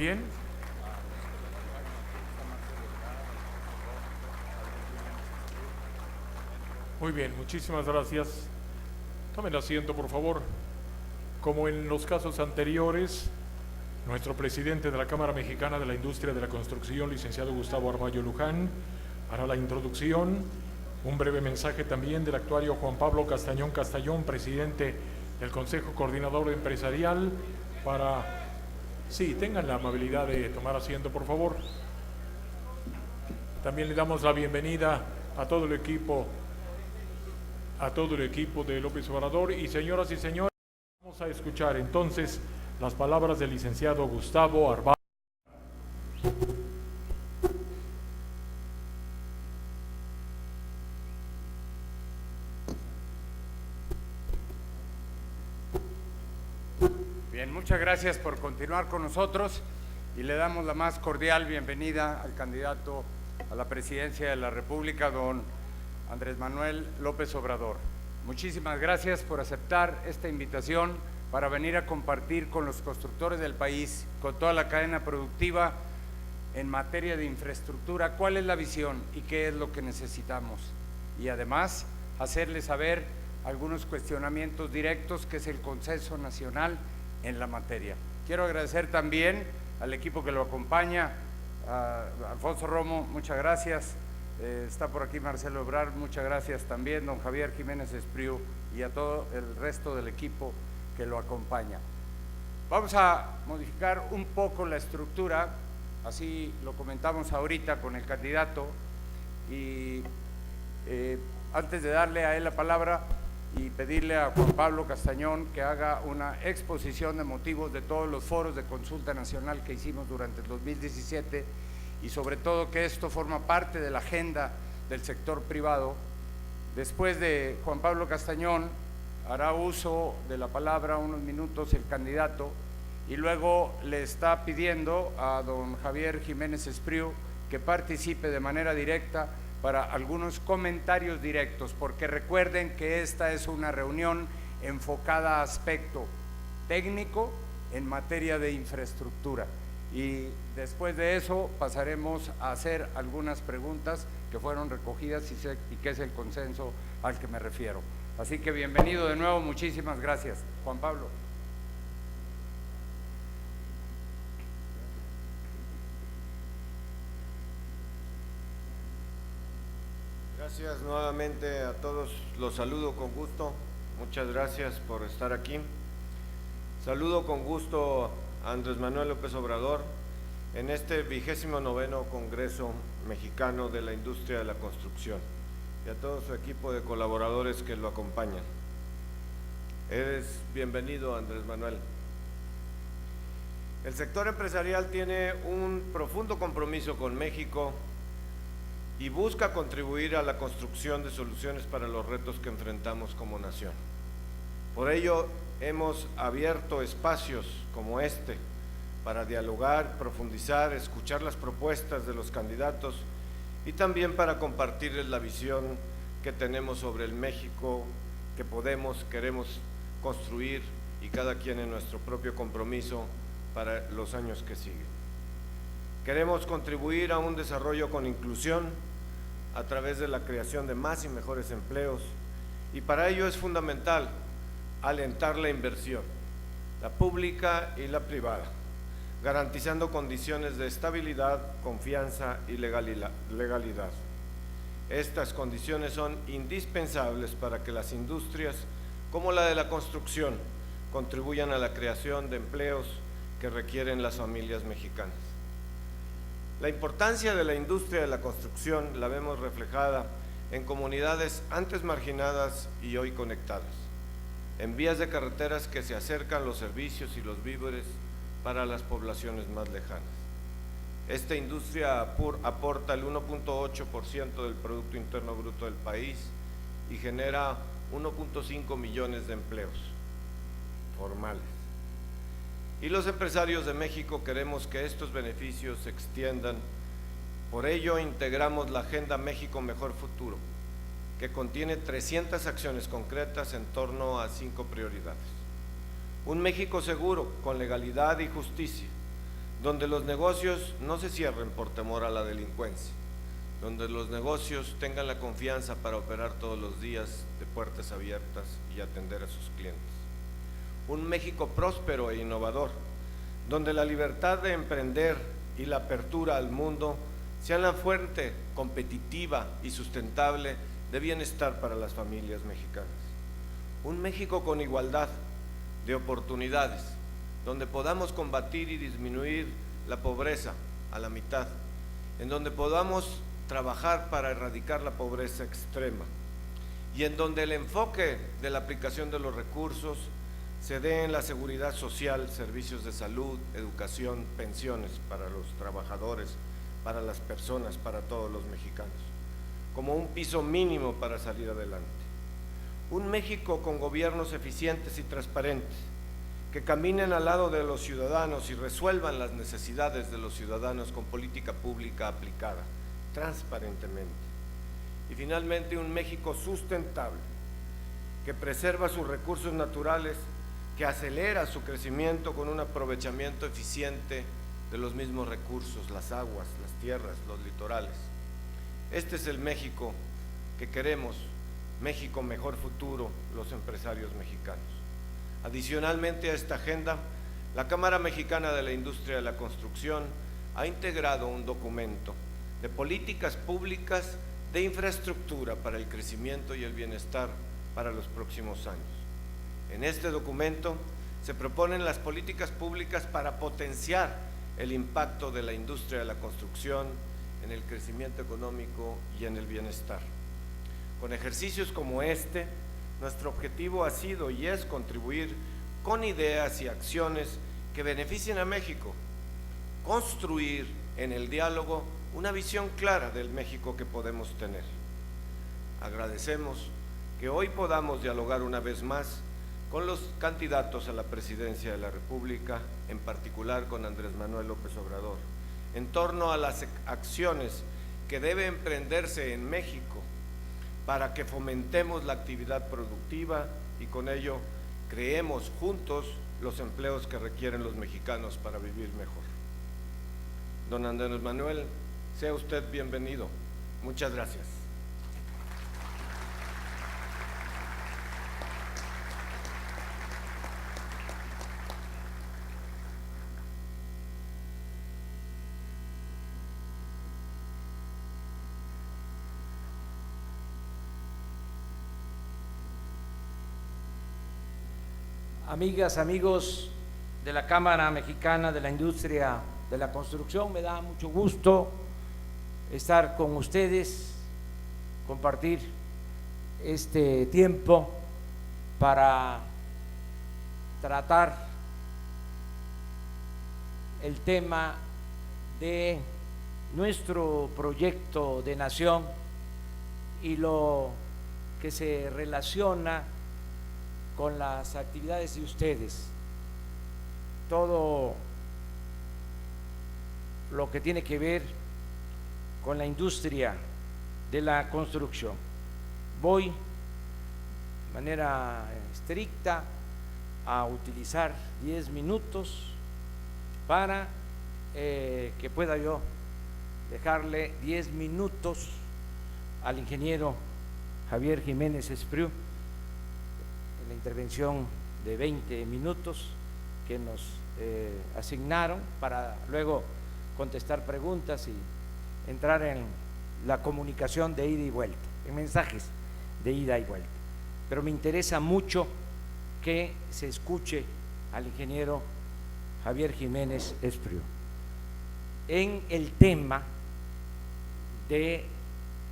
Bien. Muy bien, muchísimas gracias. Tomen asiento, por favor. Como en los casos anteriores, nuestro presidente de la Cámara Mexicana de la Industria de la Construcción, licenciado Gustavo Arballo Luján, hará la introducción. Un breve mensaje también del actuario Juan Pablo Castañón Castellón, presidente del Consejo Coordinador Empresarial, para... Sí, tengan la amabilidad de tomar asiento, por favor. También le damos la bienvenida a todo el equipo de López Obrador. Y señoras y señores, vamos a escuchar entonces las palabras del licenciado Gustavo Arballo. Bien, muchas gracias por continuar con nosotros y le damos la más cordial bienvenida al candidato a la presidencia de la República, don Andrés Manuel López Obrador. Muchísimas gracias por aceptar esta invitación para venir a compartir con los constructores del país, con toda la cadena productiva en materia de infraestructura, cuál es la visión y qué es lo que necesitamos. Y además, hacerles saber algunos cuestionamientos directos que es el consenso nacional en la materia. Quiero agradecer también al equipo que lo acompaña, a Alfonso Romo, muchas gracias. Está por aquí Marcelo Ebrard, muchas gracias también, don Javier Jiménez Espriu y a todo el resto del equipo que lo acompaña. Vamos a modificar un poco la estructura, así lo comentamos ahorita con el candidato, y antes de darle a él la palabra y pedirle a Juan Pablo Castañón que haga una exposición de motivos de todos los foros de consulta nacional que hicimos durante el 2017 y sobre todo que esto forma parte de la agenda del sector privado. Después de Juan Pablo Castañón hará uso de la palabra unos minutos el candidato y luego le está pidiendo a don Javier Jiménez Espriu que participe de manera directa para algunos comentarios directos, porque recuerden que esta es una reunión enfocada a aspecto técnico en materia de infraestructura. Y después de eso pasaremos a hacer algunas preguntas que fueron recogidas y que es el consenso al que me refiero. Así que bienvenido de nuevo, muchísimas gracias. Juan Pablo. Gracias nuevamente a todos, los saludo con gusto, muchas gracias por estar aquí. Saludo con gusto a Andrés Manuel López Obrador en este 29º Congreso Mexicano de la Industria de la Construcción y a todo su equipo de colaboradores que lo acompañan. Eres bienvenido, Andrés Manuel. El sector empresarial tiene un profundo compromiso con México y busca contribuir a la construcción de soluciones para los retos que enfrentamos como nación. Por ello, hemos abierto espacios como este para dialogar, profundizar, escuchar las propuestas de los candidatos y también para compartirles la visión que tenemos sobre el México que queremos construir y cada quien en nuestro propio compromiso para los años que siguen. Queremos contribuir a un desarrollo con inclusión a través de la creación de más y mejores empleos y para ello es fundamental alentar la inversión, la pública y la privada, garantizando condiciones de estabilidad, confianza y legalidad. Estas condiciones son indispensables para que las industrias, como la de la construcción, contribuyan a la creación de empleos que requieren las familias mexicanas. La importancia de la industria de la construcción la vemos reflejada en comunidades antes marginadas y hoy conectadas, en vías de carreteras que se acercan los servicios y los víveres para las poblaciones más lejanas. Esta industria aporta el 1.8% del Producto Interno Bruto del país y genera 1.5 millones de empleos formales. Y los empresarios de México queremos que estos beneficios se extiendan. Por ello integramos la Agenda México Mejor Futuro, que contiene 300 acciones concretas en torno a 5 prioridades. Un México seguro, con legalidad y justicia, donde los negocios no se cierren por temor a la delincuencia, donde los negocios tengan la confianza para operar todos los días de puertas abiertas y atender a sus clientes. Un México próspero e innovador, donde la libertad de emprender y la apertura al mundo sean la fuente competitiva y sustentable de bienestar para las familias mexicanas. Un México con igualdad de oportunidades, donde podamos combatir y disminuir la pobreza a la mitad, en donde podamos trabajar para erradicar la pobreza extrema y en donde el enfoque de la aplicación de los recursos se dé en la seguridad social, servicios de salud, educación, pensiones para los trabajadores, para las personas, para todos los mexicanos, como un piso mínimo para salir adelante. Un México con gobiernos eficientes y transparentes, que caminen al lado de los ciudadanos y resuelvan las necesidades de los ciudadanos con política pública aplicada transparentemente. Y finalmente un México sustentable, que preserva sus recursos naturales, que acelera su crecimiento con un aprovechamiento eficiente de los mismos recursos, las aguas, las tierras, los litorales. Este es el México que queremos, México mejor futuro, los empresarios mexicanos. Adicionalmente a esta agenda, la Cámara Mexicana de la Industria de la Construcción ha integrado un documento de políticas públicas de infraestructura para el crecimiento y el bienestar para los próximos años. En este documento se proponen las políticas públicas para potenciar el impacto de la industria de la construcción en el crecimiento económico y en el bienestar. Con ejercicios como este, nuestro objetivo ha sido y es contribuir con ideas y acciones que beneficien a México, construir en el diálogo una visión clara del México que podemos tener. Agradecemos que hoy podamos dialogar una vez más con los candidatos a la presidencia de la República, en particular con Andrés Manuel López Obrador, en torno a las acciones que debe emprenderse en México para que fomentemos la actividad productiva y con ello creemos juntos los empleos que requieren los mexicanos para vivir mejor. Don Andrés Manuel, sea usted bienvenido. Muchas gracias. Amigas, amigos de la Cámara Mexicana de la Industria de la Construcción, me da mucho gusto estar con ustedes, compartir este tiempo para tratar el tema de nuestro proyecto de nación y lo que se relaciona con las actividades de ustedes, todo lo que tiene que ver con la industria de la construcción. Voy de manera estricta a utilizar 10 minutos para que pueda yo dejarle 10 minutos al ingeniero Javier Jiménez Espriu, la intervención de 20 minutos que nos asignaron para luego contestar preguntas y entrar en la comunicación de ida y vuelta, en mensajes de ida y vuelta. Pero me interesa mucho que se escuche al ingeniero Javier Jiménez Espriu en el tema de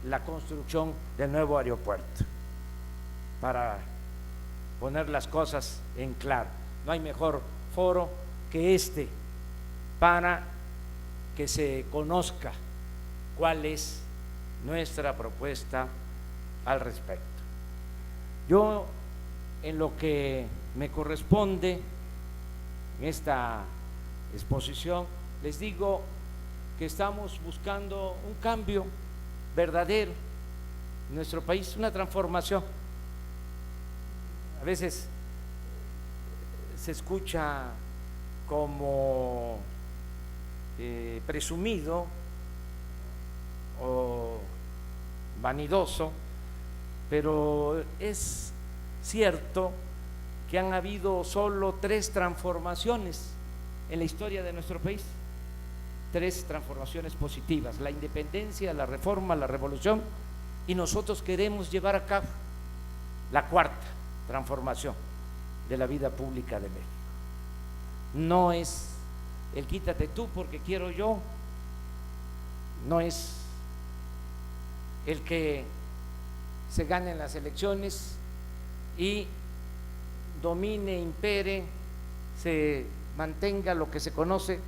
la construcción del nuevo aeropuerto, para poner las cosas en claro. No hay mejor foro que este para que se conozca cuál es nuestra propuesta al respecto. Yo, en lo que me corresponde en esta exposición, les digo que estamos buscando un cambio verdadero en nuestro país, una transformación. A veces se escucha como presumido o vanidoso, pero es cierto que han habido solo 3 transformaciones en la historia de nuestro país, 3 transformaciones positivas: la independencia, la reforma, la revolución, y nosotros queremos llevar a cabo la 4ª transformación de la vida pública de México. No es el quítate tú porque quiero yo, no es el que se ganen las elecciones y domine, impere, se mantenga lo que se conoce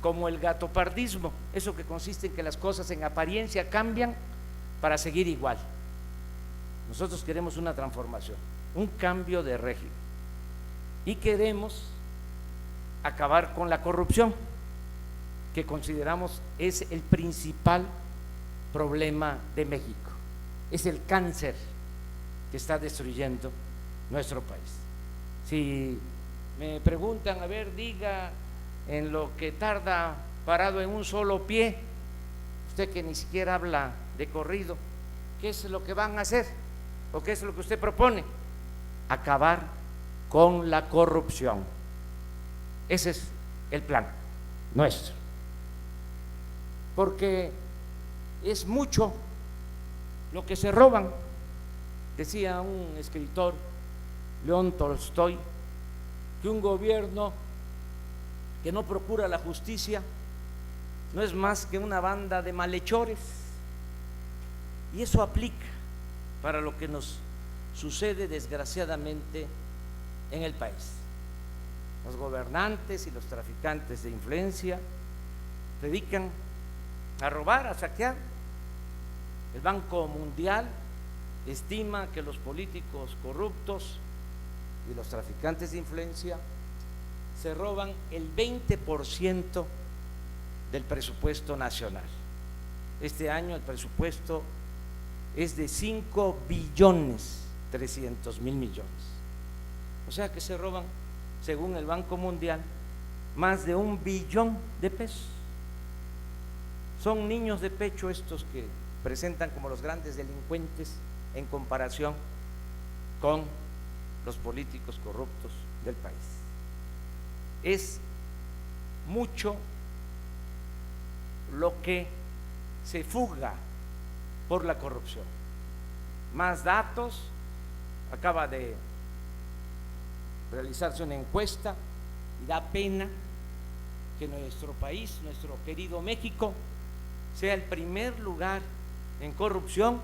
como el gatopardismo, eso que consiste en que las cosas en apariencia cambian para seguir igual. Nosotros queremos una transformación, un cambio de régimen, y queremos acabar con la corrupción, que consideramos es el principal problema de México, es el cáncer que está destruyendo nuestro país. Si me preguntan, a ver, diga en lo que tarda parado en un solo pie, usted que ni siquiera habla de corrido, ¿qué es lo que van a hacer? ¿O qué es lo que usted propone? Acabar con la corrupción. Ese es el plan nuestro, porque es mucho lo que se roban. Decía un escritor, León Tolstoy, que un gobierno que no procura la justicia no es más que una banda de malhechores, y eso aplica para lo que nos sucede desgraciadamente en el país. Los gobernantes y los traficantes de influencia dedican a robar, a saquear. El Banco Mundial estima que los políticos corruptos y los traficantes de influencia se roban el 20% del presupuesto nacional. Este año el presupuesto es de 5.300.000.000.000. O sea que se roban, según el Banco Mundial, más de 1 billón de pesos. Son niños de pecho estos que presentan como los grandes delincuentes en comparación con los políticos corruptos del país. Es mucho lo que se fuga por la corrupción. Más datos, acaba de realizarse una encuesta y da pena que nuestro país, nuestro querido México, sea el primer lugar en corrupción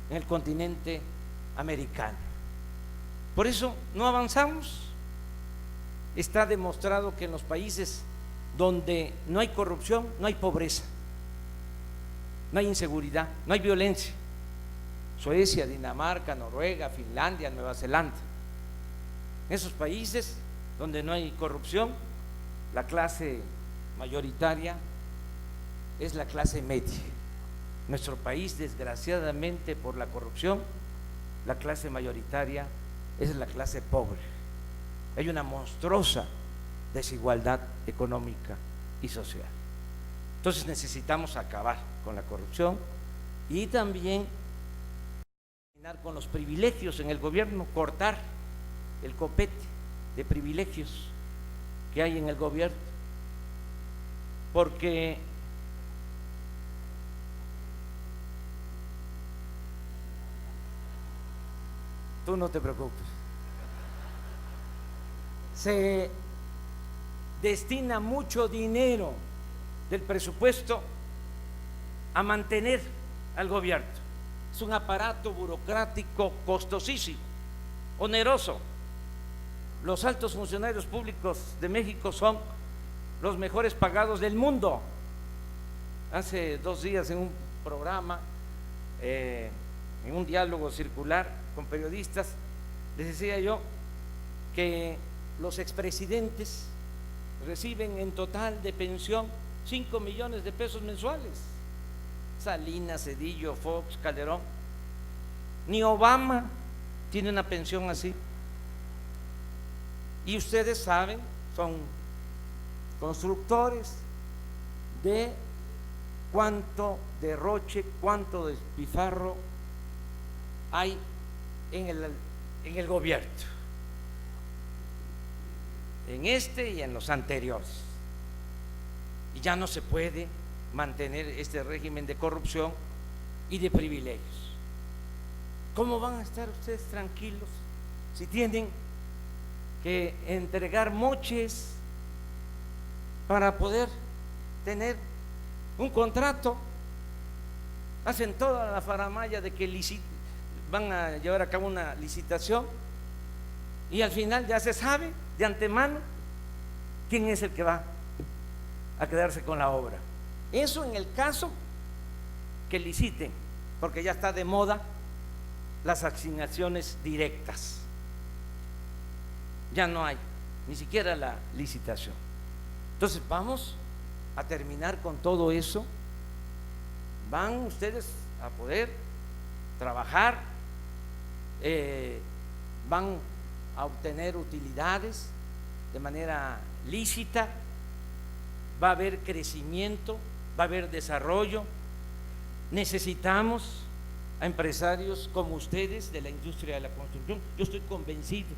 en el continente americano. Por eso no avanzamos. Está demostrado que en los países donde no hay corrupción, no hay pobreza, no hay inseguridad, no hay violencia. Suecia, Dinamarca, Noruega, Finlandia, Nueva Zelanda. En esos países donde no hay corrupción, la clase mayoritaria es la clase media. Nuestro país, desgraciadamente, por la corrupción, la clase mayoritaria es la clase pobre. Hay una monstruosa desigualdad económica y social. Entonces necesitamos acabar con la corrupción y también terminar con los privilegios en el gobierno, cortar el copete de privilegios que hay en el gobierno, porque tú no te preocupes, se destina mucho dinero del presupuesto a mantener al gobierno. Es un aparato burocrático costosísimo, oneroso. Los altos funcionarios públicos de México son los mejores pagados del mundo. Hace 2 días en un programa, en un diálogo circular con periodistas, les decía yo que los expresidentes reciben en total de pensión 5 millones de pesos mensuales. Salinas, Cedillo, Fox, Calderón. Ni Obama tiene una pensión así. Y ustedes saben, son constructores, de cuánto derroche, cuánto despilfarro hay en el gobierno, en este y en los anteriores. Y ya no se puede mantener este régimen de corrupción y de privilegios. ¿Cómo van a estar ustedes tranquilos si tienen que entregar moches para poder tener un contrato? Hacen toda la faramalla de que van a llevar a cabo una licitación y al final ya se sabe de antemano quién es el que va a quedarse con la obra. Eso en el caso que liciten, porque ya está de moda las asignaciones directas. Ya no hay ni siquiera la licitación. Entonces vamos a terminar con todo eso. Van ustedes a poder trabajar, van a obtener utilidades de manera lícita, va a haber crecimiento, va a haber desarrollo. Necesitamos a empresarios como ustedes de la industria de la construcción. Yo estoy convencido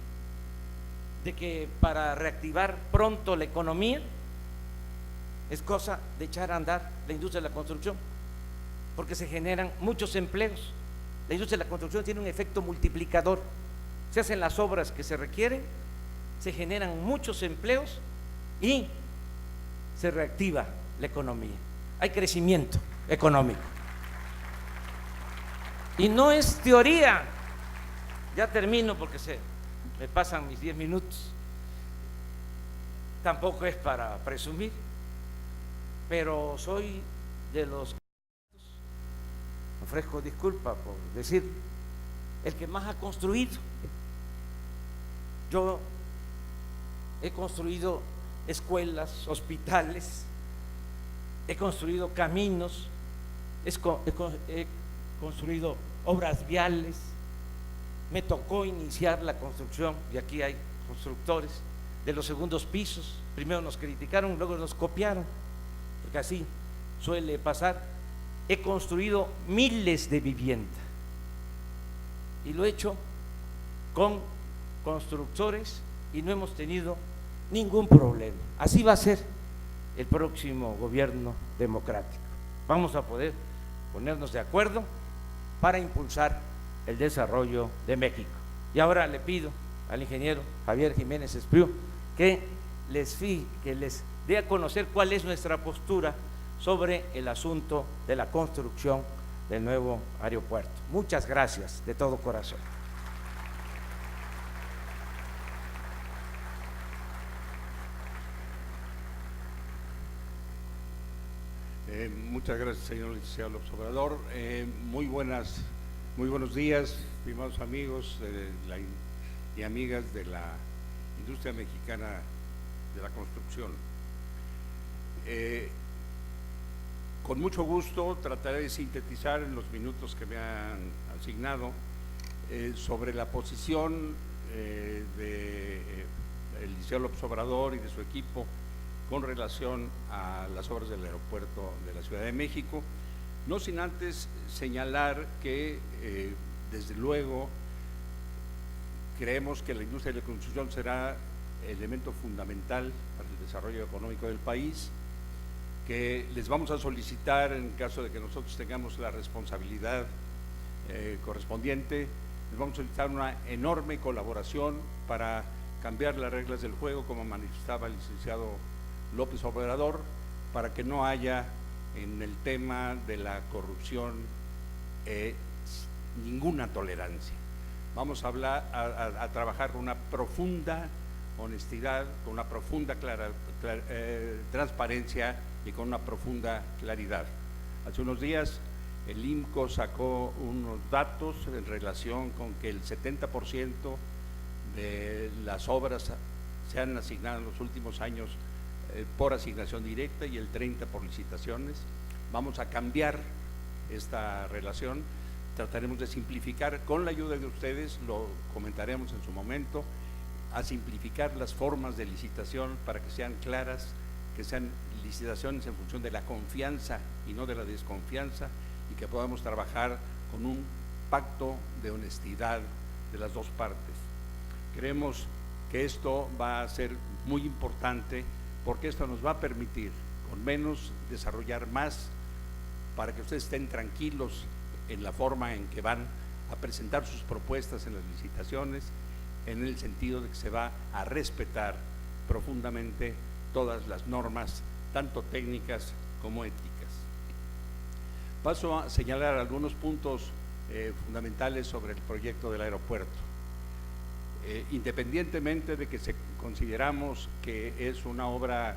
de que para reactivar pronto la economía es cosa de echar a andar la industria de la construcción, porque se generan muchos empleos. La industria de la construcción tiene un efecto multiplicador. Se hacen las obras que se requieren, se generan muchos empleos y se reactiva la economía. Hay crecimiento económico. Y no es teoría. Ya termino porque me pasan mis 10 minutos. Tampoco es para presumir, pero soy de los, ofrezco disculpa por decir, el que más ha construido. Yo he construido escuelas, hospitales, he construido caminos, he construido obras viales. Me tocó iniciar la construcción, y aquí hay constructores, de los segundos pisos. Primero nos criticaron, luego nos copiaron, porque así suele pasar. He construido miles de viviendas y lo he hecho con constructores y no hemos tenido ningún problema. Así va a ser el próximo gobierno democrático. Vamos a poder ponernos de acuerdo para impulsar el desarrollo de México. Y ahora le pido al ingeniero Javier Jiménez Espriu que les dé a conocer cuál es nuestra postura sobre el asunto de la construcción del nuevo aeropuerto. Muchas gracias de todo corazón. Muchas gracias, señor licenciado López Obrador. Muy buenos días, estimados amigos y amigas de la industria mexicana de la construcción. Con mucho gusto trataré de sintetizar en los minutos que me han asignado sobre la posición del licenciado López Obrador y de su equipo con relación a las obras del aeropuerto de la Ciudad de México, no sin antes señalar que desde luego creemos que la industria de la construcción será elemento fundamental para el desarrollo económico del país, que les vamos a solicitar, en caso de que nosotros tengamos la responsabilidad correspondiente, les vamos a solicitar una enorme colaboración para cambiar las reglas del juego, como manifestaba el licenciado López Obrador, para que no haya en el tema de la corrupción ninguna tolerancia. Vamos a trabajar con una profunda honestidad, con una profunda transparencia y con una profunda claridad. Hace unos días el IMCO sacó unos datos en relación con que el 70% de las obras se han asignado en los últimos años por asignación directa y el 30% por licitaciones. Vamos a cambiar esta relación, trataremos de simplificar con la ayuda de ustedes, lo comentaremos en su momento, a simplificar las formas de licitación para que sean claras, que sean licitaciones en función de la confianza y no de la desconfianza, y que podamos trabajar con un pacto de honestidad de las dos partes. Creemos que esto va a ser muy importante porque esto nos va a permitir con menos desarrollar más, para que ustedes estén tranquilos en la forma en que van a presentar sus propuestas en las licitaciones, en el sentido de que se va a respetar profundamente todas las normas, tanto técnicas como éticas. Paso a señalar algunos puntos fundamentales sobre el proyecto del aeropuerto. Independientemente de que consideramos que es una obra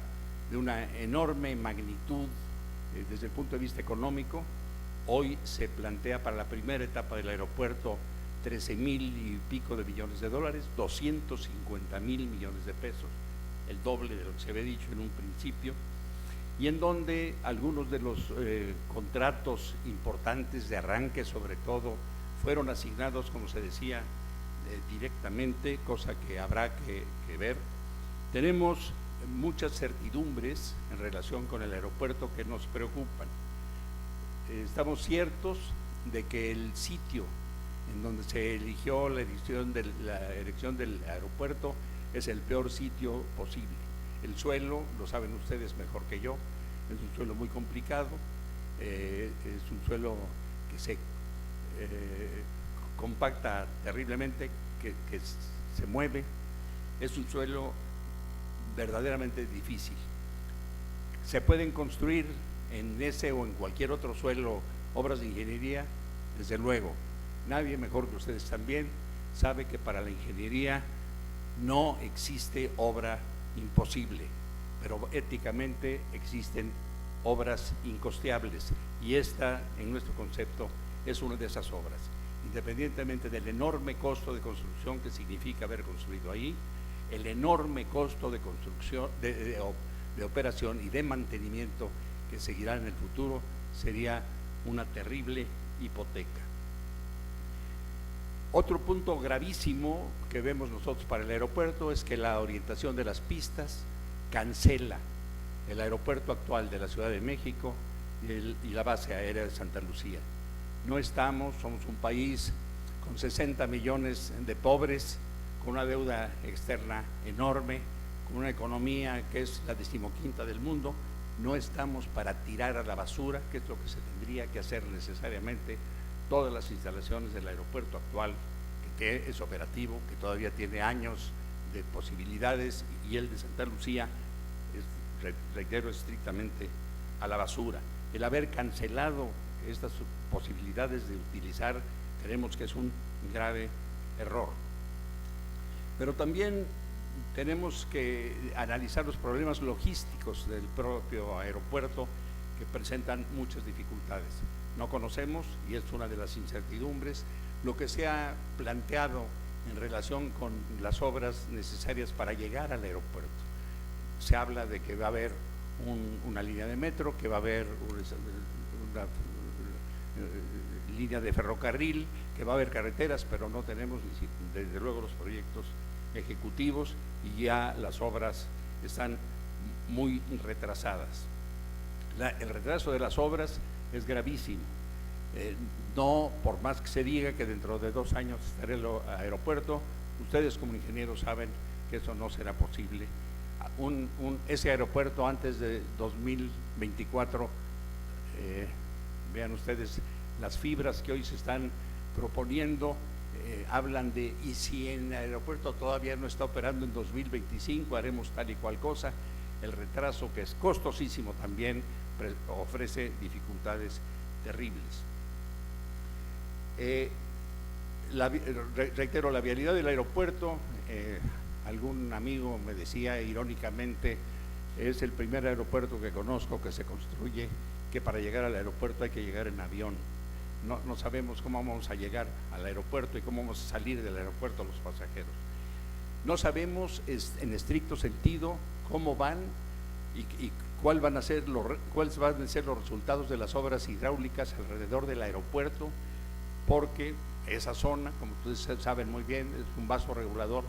de una enorme magnitud desde el punto de vista económico, hoy se plantea para la primera etapa del aeropuerto 13,000 y pico de millones de dólares, 250,000 millones de pesos, el doble de lo que se había dicho en un principio, y en donde algunos de los contratos importantes de arranque, sobre todo, fueron asignados, como se decía, directamente, cosa que habrá que ver. Tenemos muchas certidumbres en relación con el aeropuerto que nos preocupan. Estamos ciertos de que el sitio en donde se eligió la erección del aeropuerto es el peor sitio posible. El suelo, lo saben ustedes mejor que yo, es un suelo muy complicado, es un suelo que se compacta terriblemente, que se mueve, es un suelo verdaderamente difícil. Se pueden construir en ese o en cualquier otro suelo obras de ingeniería, desde luego. Nadie mejor que ustedes también sabe que para la ingeniería no existe obra imposible, pero éticamente existen obras incosteables, y esta, en nuestro concepto, es una de esas obras. Independientemente del enorme costo de construcción que significa haber construido ahí, el enorme costo de construcción, de operación y de mantenimiento que seguirá en el futuro, sería una terrible hipoteca. Otro punto gravísimo que vemos nosotros para el aeropuerto es que la orientación de las pistas cancela el aeropuerto actual de la Ciudad de México y la base aérea de Santa Lucía. Somos un país con 60 millones de pobres, con una deuda externa enorme, con una economía que es la 15ª del mundo. No estamos para tirar a la basura, que es lo que se tendría que hacer necesariamente, todas las instalaciones del aeropuerto actual, que es operativo, que todavía tiene años de posibilidades, y el de Santa Lucía, reitero, estrictamente a la basura. El haber cancelado estas posibilidades de utilizar, creemos que es un grave error. Pero también tenemos que analizar los problemas logísticos del propio aeropuerto, que presentan muchas dificultades. No conocemos, y es una de las incertidumbres, lo que se ha planteado en relación con las obras necesarias para llegar al aeropuerto. Se habla de que va a haber una línea de metro, que va a haber una línea de ferrocarril, que va a haber carreteras, pero no tenemos desde luego los proyectos ejecutivos, y ya las obras están muy retrasadas. El retraso de las obras es gravísimo. No, por más que se diga que dentro de 2 años estará el aeropuerto, ustedes como ingenieros saben que eso no será posible. Ese aeropuerto antes de 2024, vean ustedes las fibras que hoy se están proponiendo, hablan de, y si en el aeropuerto todavía no está operando en 2025, haremos tal y cual cosa. El retraso, que es costosísimo también, ofrece dificultades terribles. Reitero, la vialidad del aeropuerto, algún amigo me decía irónicamente, es el primer aeropuerto que conozco que se construye que para llegar al aeropuerto hay que llegar en avión. No sabemos cómo vamos a llegar al aeropuerto y cómo vamos a salir del aeropuerto los pasajeros. No sabemos en estricto sentido cómo van y cuáles van a ser los resultados de las obras hidráulicas alrededor del aeropuerto, porque esa zona, como ustedes saben muy bien, es un vaso regulador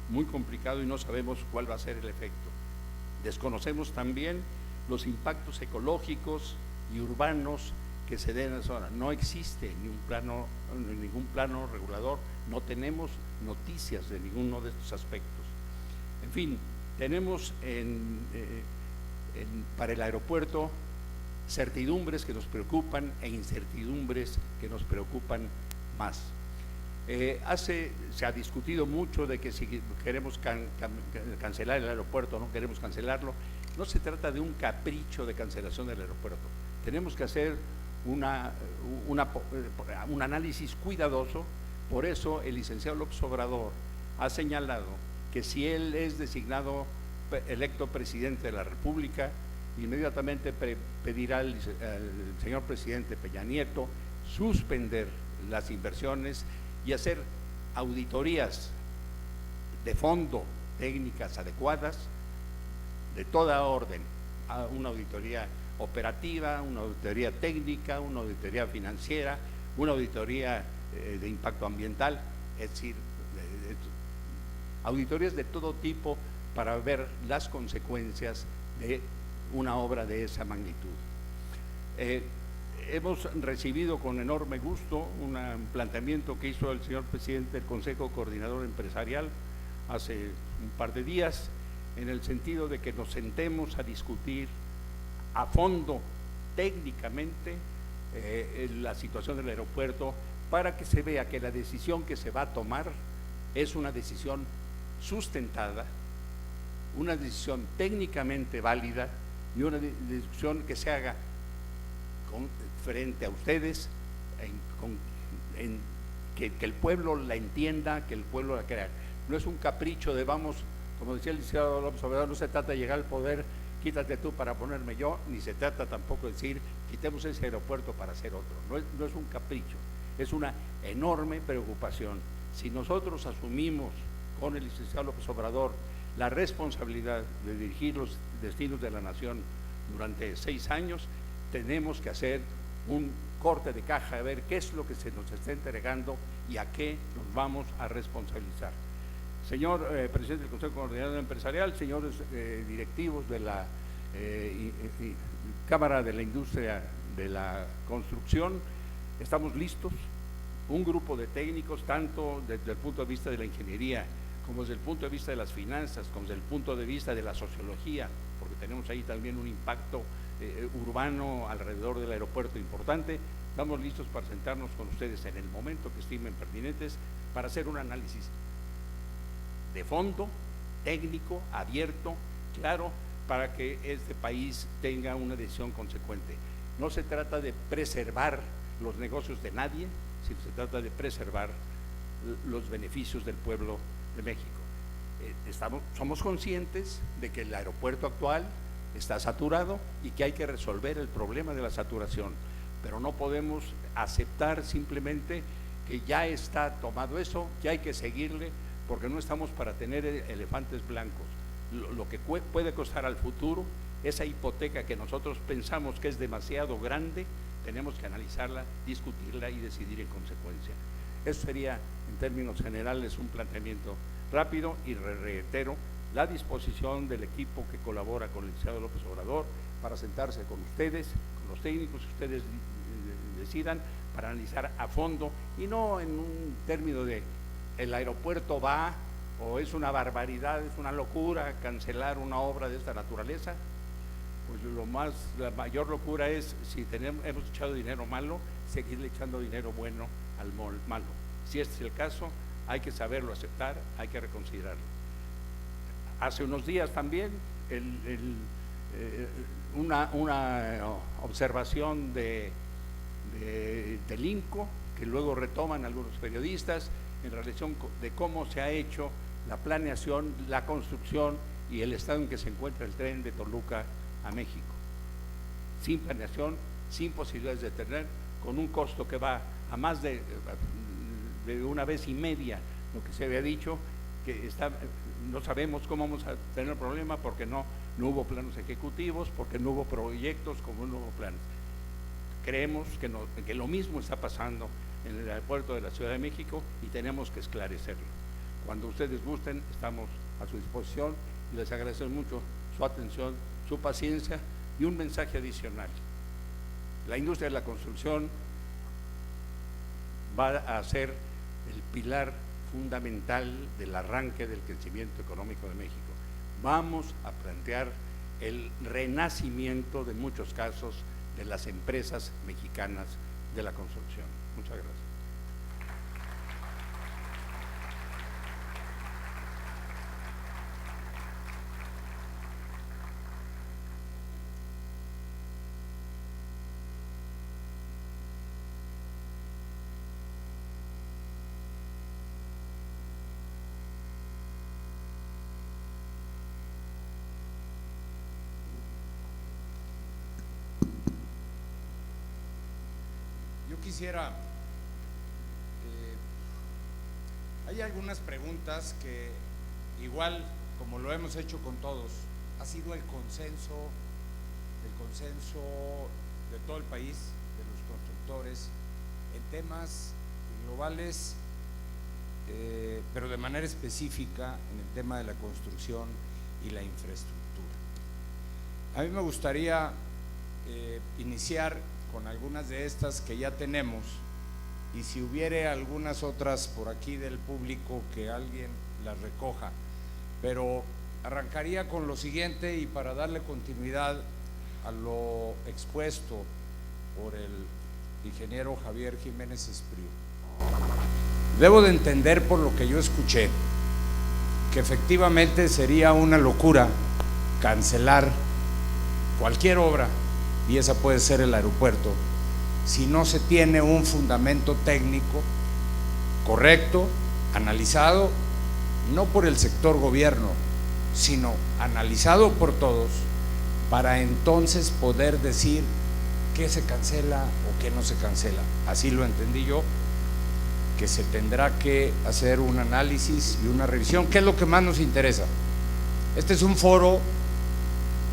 muy complicado y no sabemos cuál va a ser el efecto. Desconocemos también los impactos ecológicos y urbanos que se den en esa zona. No existe ningún plano regulador, no tenemos noticias de ninguno de estos aspectos. En fin, tenemos para el aeropuerto certidumbres que nos preocupan e incertidumbres que nos preocupan más. Se ha discutido mucho de que si queremos cancelar el aeropuerto o no queremos cancelarlo. No se trata de un capricho de cancelación del aeropuerto. Tenemos que hacer un análisis cuidadoso. Por eso el licenciado López Obrador ha señalado que si él es designado electo presidente de la República, inmediatamente pedirá al señor presidente Peña Nieto suspender las inversiones y hacer auditorías de fondo, técnicas adecuadas, de toda orden, una auditoría operativa, una auditoría técnica, una auditoría financiera, una auditoría de impacto ambiental, es decir, auditorías de todo tipo para ver las consecuencias de una obra de esa magnitud. Hemos recibido con enorme gusto un planteamiento que hizo el señor presidente del Consejo Coordinador Empresarial hace un par de días, en el sentido de que nos sentemos a discutir a fondo, técnicamente, la situación del aeropuerto, para que se vea que la decisión que se va a tomar es una decisión sustentada, una decisión técnicamente válida y una decisión que se haga frente a ustedes, que el pueblo la entienda, que el pueblo la crea. No es un capricho de vamos, como decía el licenciado López Obrador, no se trata de llegar al poder, quítate tú para ponerme yo, ni se trata tampoco de decir quitemos ese aeropuerto para hacer otro. No es un capricho, es una enorme preocupación. Si nosotros asumimos con el licenciado López Obrador la responsabilidad de dirigir los destinos de la nación durante 6 años, tenemos que hacer un corte de caja, a ver qué es lo que se nos está entregando y a qué nos vamos a responsabilizar. Señor presidente del Consejo Coordinador Empresarial, señores directivos de la Cámara de la Industria de la Construcción, estamos listos. Un grupo de técnicos, tanto desde el punto de vista de la ingeniería, como desde el punto de vista de las finanzas, como desde el punto de vista de la sociología, porque tenemos ahí también un impacto urbano alrededor del aeropuerto importante. Estamos listos para sentarnos con ustedes en el momento que estimen pertinentes para hacer un análisis de fondo, técnico, abierto, claro, para que este país tenga una decisión consecuente. No se trata de preservar los negocios de nadie, sino se trata de preservar los beneficios del pueblo de México. Somos conscientes de que el aeropuerto actual está saturado y que hay que resolver el problema de la saturación, pero no podemos aceptar simplemente que ya está tomado eso, que hay que seguirle, porque no estamos para tener elefantes blancos. Lo que puede costar al futuro, esa hipoteca que nosotros pensamos que es demasiado grande, tenemos que analizarla, discutirla y decidir en consecuencia. Eso sería, en términos generales, un planteamiento rápido, y reitero la disposición del equipo que colabora con el licenciado López Obrador para sentarse con ustedes, con los técnicos que ustedes decidan, para analizar a fondo, y no en un término de el aeropuerto va, o es una barbaridad, es una locura cancelar una obra de esta naturaleza. Pues la mayor locura es, si hemos echado dinero malo, seguirle echando dinero bueno al malo. Si este es el caso, hay que saberlo aceptar, hay que reconsiderarlo. Hace unos días también una observación del INCO, que luego retoman algunos periodistas, en relación de cómo se ha hecho la planeación, la construcción y el estado en que se encuentra el tren de Toluca a México. Sin planeación, sin posibilidades de tener, con un costo que va a más de 1,5 veces lo que se había dicho, que no sabemos cómo vamos a tener el problema, porque no hubo planos ejecutivos, porque no hubo proyectos, como no hubo planes. Creemos que lo mismo está pasando en el aeropuerto de la Ciudad de México y tenemos que esclarecerlo. Cuando ustedes gusten, estamos a su disposición y les agradezco mucho su atención, su paciencia y un mensaje adicional. La industria de la construcción va a ser el pilar fundamental del arranque del crecimiento económico de México. Vamos a plantear el renacimiento de muchos casos de las empresas mexicanas de la construcción. Muchas gracias. Quisiera, hay algunas preguntas que igual como lo hemos hecho con todos, ha sido el consenso de todo el país, de los constructores, en temas globales, pero de manera específica en el tema de la construcción y la infraestructura. A mí me gustaría iniciar con algunas de estas que ya tenemos, y si hubiere algunas otras por aquí del público que alguien las recoja, pero arrancaría con lo siguiente, y para darle continuidad a lo expuesto por el ingeniero Javier Jiménez Espriu. Debo de entender, por lo que yo escuché, que efectivamente sería una locura cancelar cualquier obra, y esa puede ser el aeropuerto, si no se tiene un fundamento técnico correcto, analizado, no por el sector gobierno, sino analizado por todos, para entonces poder decir qué se cancela o qué no se cancela. Así lo entendí yo, que se tendrá que hacer un análisis y una revisión, que es lo que más nos interesa. Este es un foro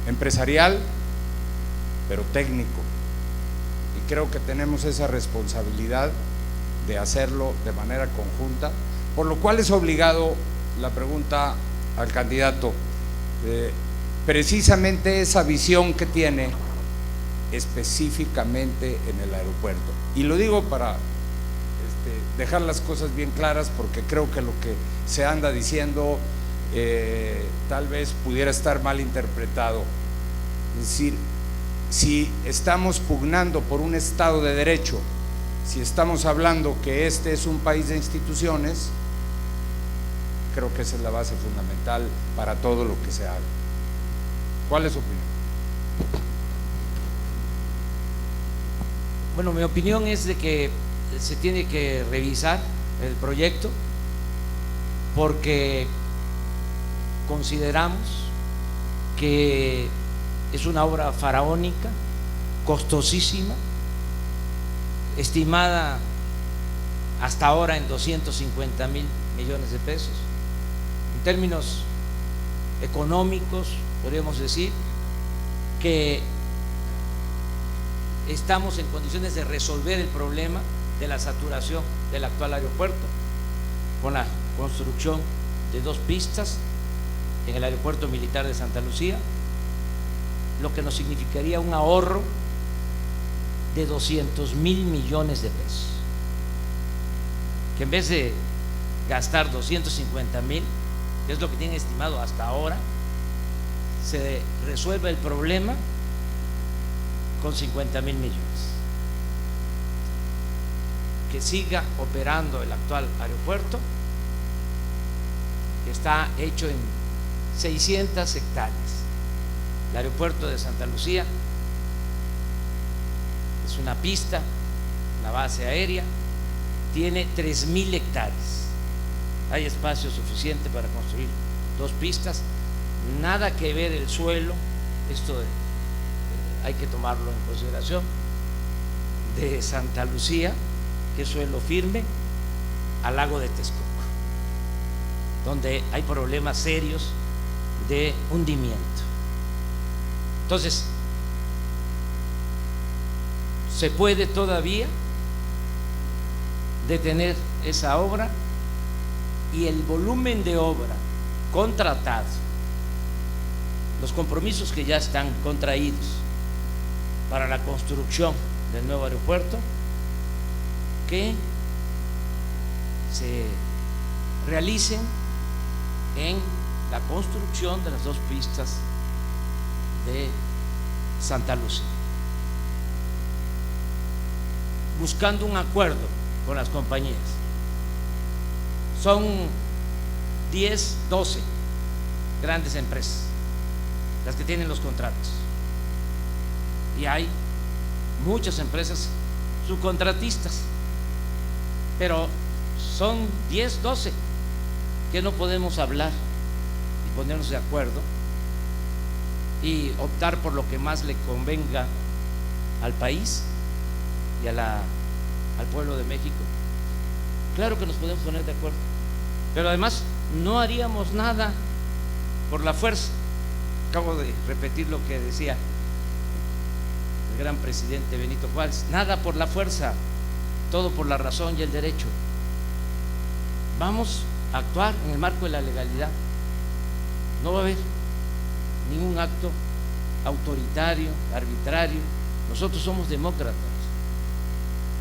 empresarial, pero técnico, y creo que tenemos esa responsabilidad de hacerlo de manera conjunta, por lo cual es obligado la pregunta al candidato, precisamente esa visión que tiene específicamente en el aeropuerto. Y lo digo para dejar las cosas bien claras, porque creo que lo que se anda diciendo tal vez pudiera estar mal interpretado. Es decir, si estamos pugnando por un Estado de Derecho, si estamos hablando que este es un país de instituciones, creo que esa es la base fundamental para todo lo que se haga. ¿Cuál es su opinión? Bueno, mi opinión es de que se tiene que revisar el proyecto, porque consideramos que es una obra faraónica, costosísima, estimada hasta ahora en 250,000 millones de pesos. En términos económicos, podríamos decir que estamos en condiciones de resolver el problema de la saturación del actual aeropuerto con la construcción de 2 pistas en el aeropuerto militar de Santa Lucía, lo que nos significaría un ahorro de 200,000 millones de pesos, que en vez de gastar 250,000, que es lo que tienen estimado hasta ahora, se resuelve el problema con 50,000 millones, que siga operando el actual aeropuerto, que está hecho en 600 hectáreas. El aeropuerto de Santa Lucía es una pista, una base aérea, tiene 3,000 hectáreas. Hay espacio suficiente para construir 2 pistas, nada que ver el suelo, esto hay que tomarlo en consideración, de Santa Lucía, que es suelo firme, al lago de Texcoco, donde hay problemas serios de hundimiento. Entonces, se puede todavía detener esa obra, y el volumen de obra contratado los compromisos que ya están contraídos para la construcción del nuevo aeropuerto, que se realicen en la construcción de las 2 pistas de Santa Lucía, buscando un acuerdo con las compañías. Son 10, 12 grandes empresas las que tienen los contratos, y hay muchas empresas subcontratistas, pero son 10, 12 que no podemos hablar y ponernos de acuerdo y optar por lo que más le convenga al país y al pueblo de México. Claro que nos podemos poner de acuerdo, pero además no haríamos nada por la fuerza. Acabo de repetir lo que decía el gran presidente Benito Juárez: nada por la fuerza, todo por la razón y el derecho. Vamos a actuar en el marco de la legalidad. No va a haber ningún acto autoritario, arbitrario. Nosotros somos demócratas,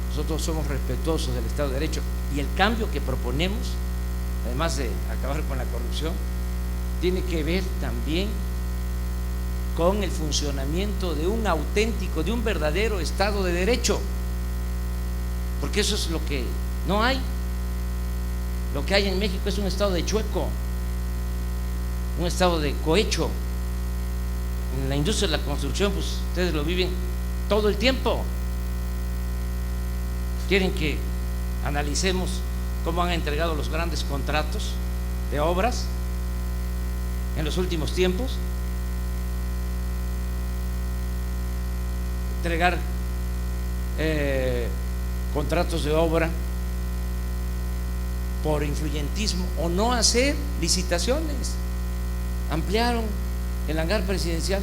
nosotros somos respetuosos del Estado de Derecho, y el cambio que proponemos, además de acabar con la corrupción, tiene que ver también con el funcionamiento de un auténtico, de un verdadero Estado de Derecho, porque eso es lo que no hay. Lo que hay en México es un Estado de chueco, un Estado de cohecho. En la industria de la construcción, pues ustedes lo viven todo el tiempo. Quieren que analicemos cómo han entregado los grandes contratos de obras en los últimos tiempos. Entregar contratos de obra por influyentismo, o no hacer licitaciones. Ampliaron el hangar presidencial,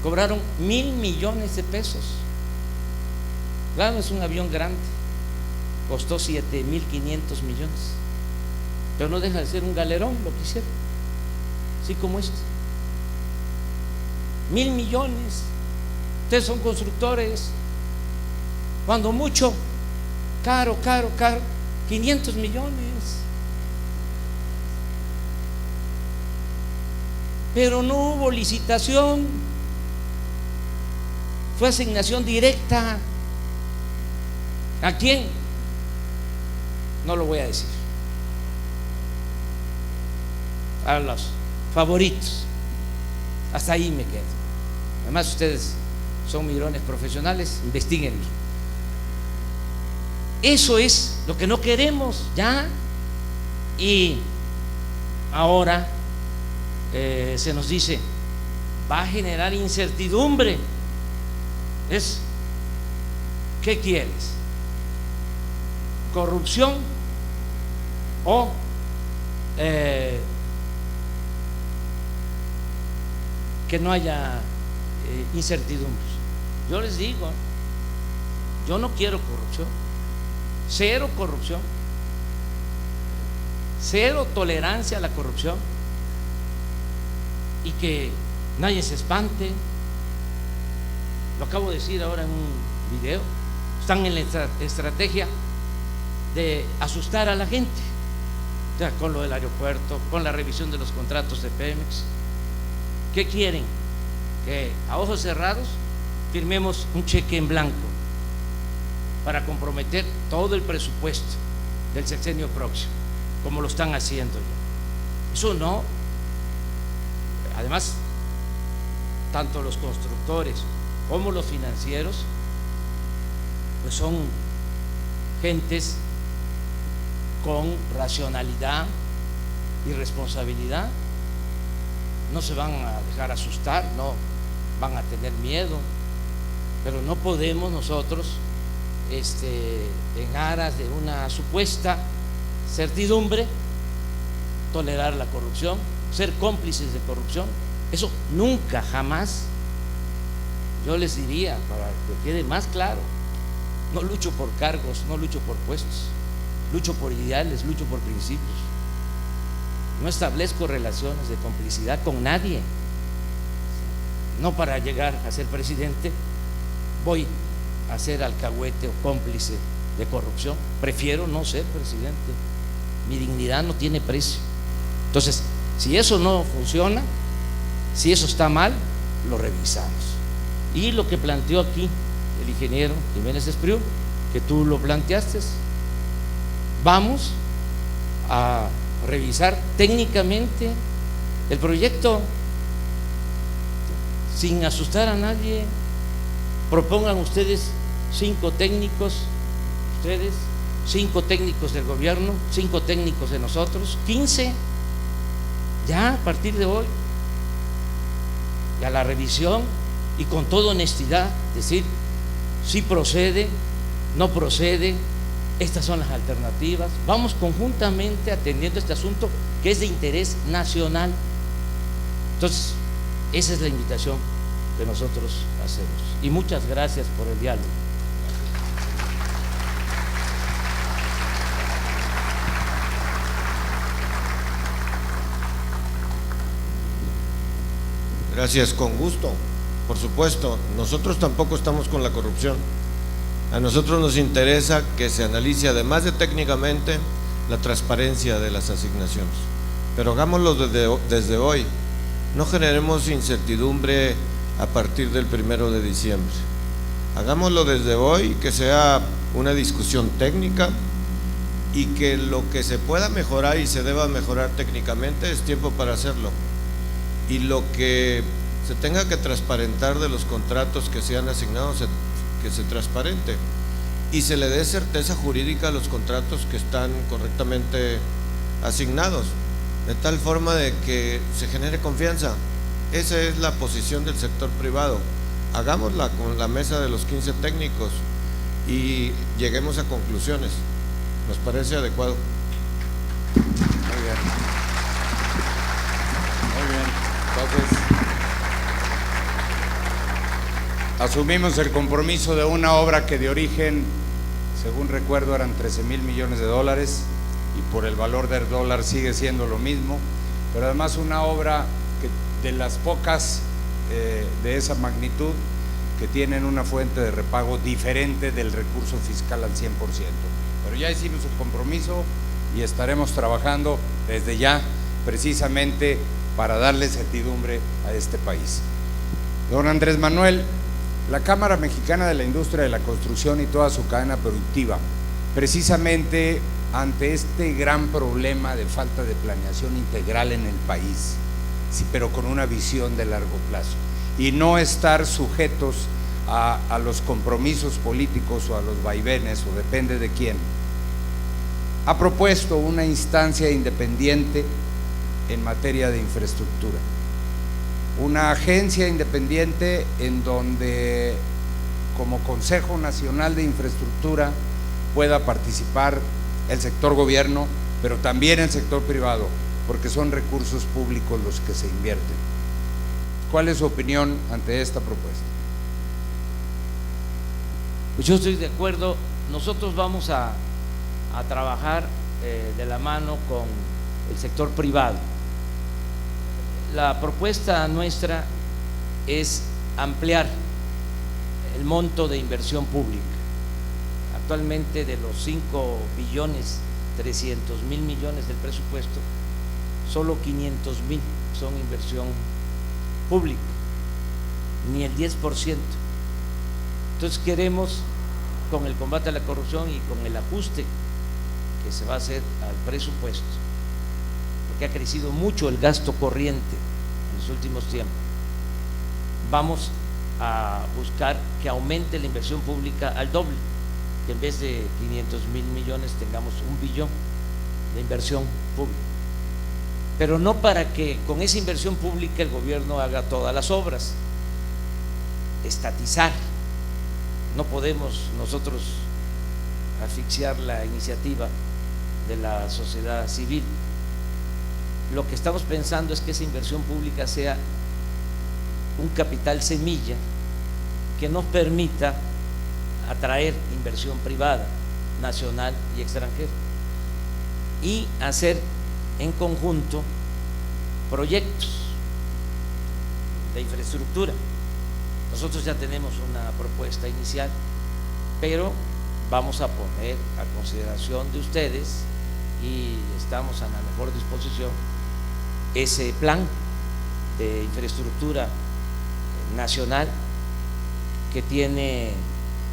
cobraron 1,000 millones de pesos. Claro, es un avión grande, costó 7,500 millones, pero no deja de ser un galerón lo que hicieron, así como este. 1,000 millones. Ustedes son constructores, cuando mucho, caro, 500 millones. Pero no hubo licitación, fue asignación directa. ¿A quién? No lo voy a decir. A los favoritos. Hasta ahí me quedo. Además, ustedes son mirones profesionales, investíguenlo. Eso es lo que no queremos ya. Y ahora se nos dice: va a generar incertidumbre. ¿Qué quieres? ¿Corrupción o que no haya incertidumbres? Yo les digo, yo no quiero corrupción. Cero corrupción, cero tolerancia a la corrupción, y que nadie se espante. Lo acabo de decir ahora en un video. Están en la estrategia de asustar a la gente, o sea, con lo del aeropuerto, con la revisión de los contratos de Pemex. ¿Qué quieren? Que a ojos cerrados firmemos un cheque en blanco para comprometer todo el presupuesto del sexenio próximo, como lo están haciendo ya. Eso no. Además, tanto los constructores como los financieros, pues son gentes con racionalidad y responsabilidad. No se van a dejar asustar, no van a tener miedo, pero no podemos nosotros, en aras de una supuesta certidumbre, tolerar la corrupción, ser cómplices de corrupción. Eso nunca, jamás. Yo les diría, para que quede más claro, no lucho por cargos, no lucho por puestos, lucho por ideales, lucho por principios. no establezco relaciones de complicidad con nadie. No para llegar a ser presidente voy a ser alcahuete o cómplice de corrupción. Prefiero no ser presidente. Mi dignidad no tiene precio. Entonces, si eso no funciona, si eso está mal, lo revisamos. Y lo que planteó aquí el ingeniero Jiménez Espriu, que tú lo planteaste, vamos a revisar técnicamente el proyecto sin asustar a nadie. Propongan ustedes 5 técnicos, ustedes 5 técnicos del gobierno, 5 técnicos de nosotros, 15 ya a partir de hoy, y a la revisión, y con toda honestidad decir si procede, no procede, estas son las alternativas. Vamos conjuntamente atendiendo este asunto que es de interés nacional. Entonces, esa es la invitación que nosotros hacemos. Y muchas gracias por el diálogo. Gracias, con gusto. Por supuesto, nosotros tampoco estamos con la corrupción. A nosotros nos interesa que se analice, además de técnicamente, la transparencia de las asignaciones. Pero hagámoslo desde hoy. No generemos incertidumbre a partir del 1 de diciembre. Hagámoslo desde hoy, que sea una discusión técnica y que lo que se pueda mejorar y se deba mejorar técnicamente es tiempo para hacerlo. Y lo que se tenga que transparentar de los contratos que sean asignados, que se transparente y se le dé certeza jurídica a los contratos que están correctamente asignados, de tal forma de que se genere confianza. Esa es la posición del sector privado. Hagámosla con la mesa de los 15 técnicos y lleguemos a conclusiones. ¿Nos parece adecuado? Muy bien. Muy bien. Entonces, asumimos el compromiso de una obra que de origen, según recuerdo, eran 13,000 millones de dólares y por el valor del dólar sigue siendo lo mismo, pero además una obra que de las pocas de esa magnitud que tienen una fuente de repago diferente del recurso fiscal al 100%. Pero ya hicimos el compromiso y estaremos trabajando desde ya precisamente para darle certidumbre a este país. Don Andrés Manuel, la Cámara Mexicana de la Industria de la Construcción y toda su cadena productiva, precisamente ante este gran problema de falta de planeación integral en el país, sí, pero con una visión de largo plazo, y no estar sujetos a los compromisos políticos o a los vaivenes, o depende de quién, ha propuesto una instancia independiente en materia de infraestructura, una agencia independiente en donde como Consejo Nacional de Infraestructura pueda participar el sector gobierno, pero también el sector privado, porque son recursos públicos los que se invierten. ¿Cuál es su opinión ante esta propuesta? Pues yo estoy de acuerdo. Nosotros vamos a trabajar de la mano con el sector privado. La propuesta nuestra es ampliar el monto de inversión pública. Actualmente, de los 5,3 billones del presupuesto, solo 500,000 son inversión pública, ni el 10%. Entonces queremos, con el combate a la corrupción y con el ajuste que se va a hacer al presupuesto, porque ha crecido mucho el gasto corriente en los últimos tiempos, vamos a buscar que aumente la inversión pública al doble, que en vez de 500,000 millones tengamos 1 billón de inversión pública, pero no para que con esa inversión pública el gobierno haga todas las obras, estatizar. No podemos nosotros asfixiar la iniciativa de la sociedad civil. Lo que estamos pensando es que esa inversión pública sea un capital semilla que nos permita atraer inversión privada, nacional y extranjera, y hacer en conjunto proyectos de infraestructura. Nosotros ya tenemos una propuesta inicial, pero vamos a poner a consideración de ustedes, y estamos a la mejor disposición, ese plan de infraestructura nacional que tiene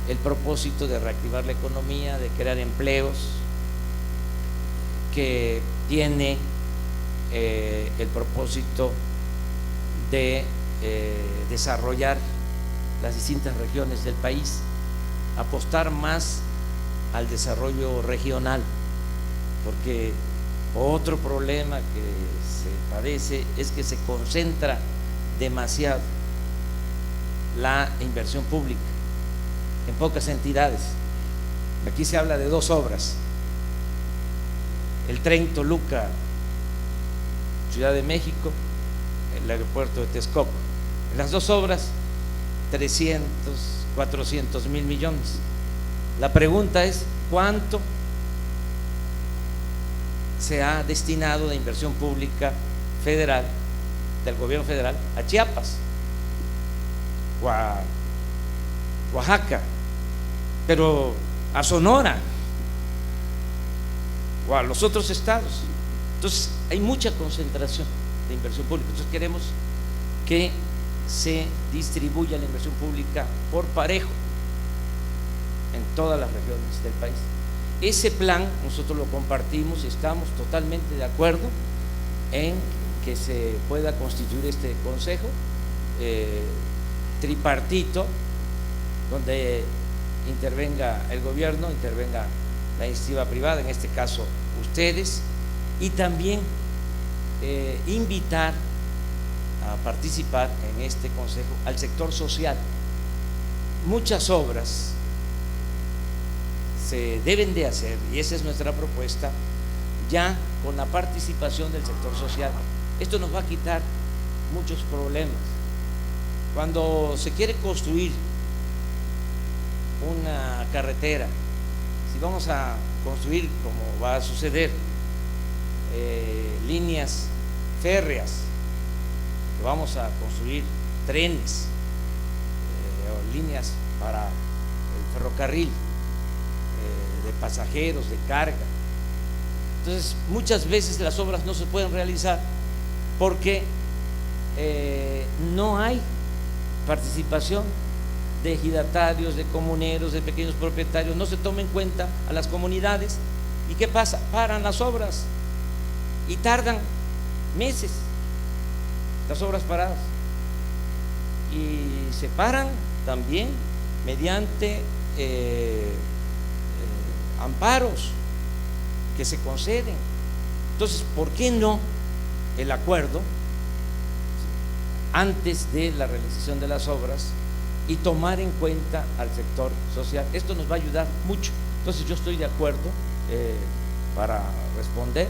el propósito de reactivar la economía, de crear empleos, que tiene el propósito de desarrollar las distintas regiones del país, apostar más al desarrollo regional, porque otro problema que se padece es que se concentra demasiado la inversión pública en pocas entidades. Aquí se habla de 2 obras: el tren Toluca Ciudad de México, el aeropuerto de Texcoco. En las 2 obras 300, 400 mil millones. La pregunta es: ¿cuánto se ha destinado de inversión pública federal, del gobierno federal, a Chiapas o a Oaxaca, pero a Sonora o a los otros estados? Entonces hay mucha concentración de inversión pública. Entonces queremos que se distribuya la inversión pública por parejo en todas las regiones del país. Ese plan nosotros lo compartimos y estamos totalmente de acuerdo en que se pueda constituir este consejo tripartito, donde intervenga el gobierno, intervenga la iniciativa privada, en este caso ustedes, y también invitar a participar en este consejo al sector social. Muchas obras se deben de hacer, y esa es nuestra propuesta, ya con la participación del sector social. Esto nos va a quitar muchos problemas. Cuando se quiere construir una carretera, si vamos a construir, como va a suceder, líneas férreas, vamos a construir trenes o líneas para el ferrocarril de pasajeros, de carga. Entonces muchas veces las obras no se pueden realizar porque no hay participación de ejidatarios, de comuneros, de pequeños propietarios, no se toma en cuenta a las comunidades. ¿Y qué pasa? Paran las obras y tardan meses las obras paradas, y se paran también mediante amparos que se conceden. Entonces, ¿por qué no el acuerdo antes de la realización de las obras y tomar en cuenta al sector social? Esto nos va a ayudar mucho. Entonces yo estoy de acuerdo para responder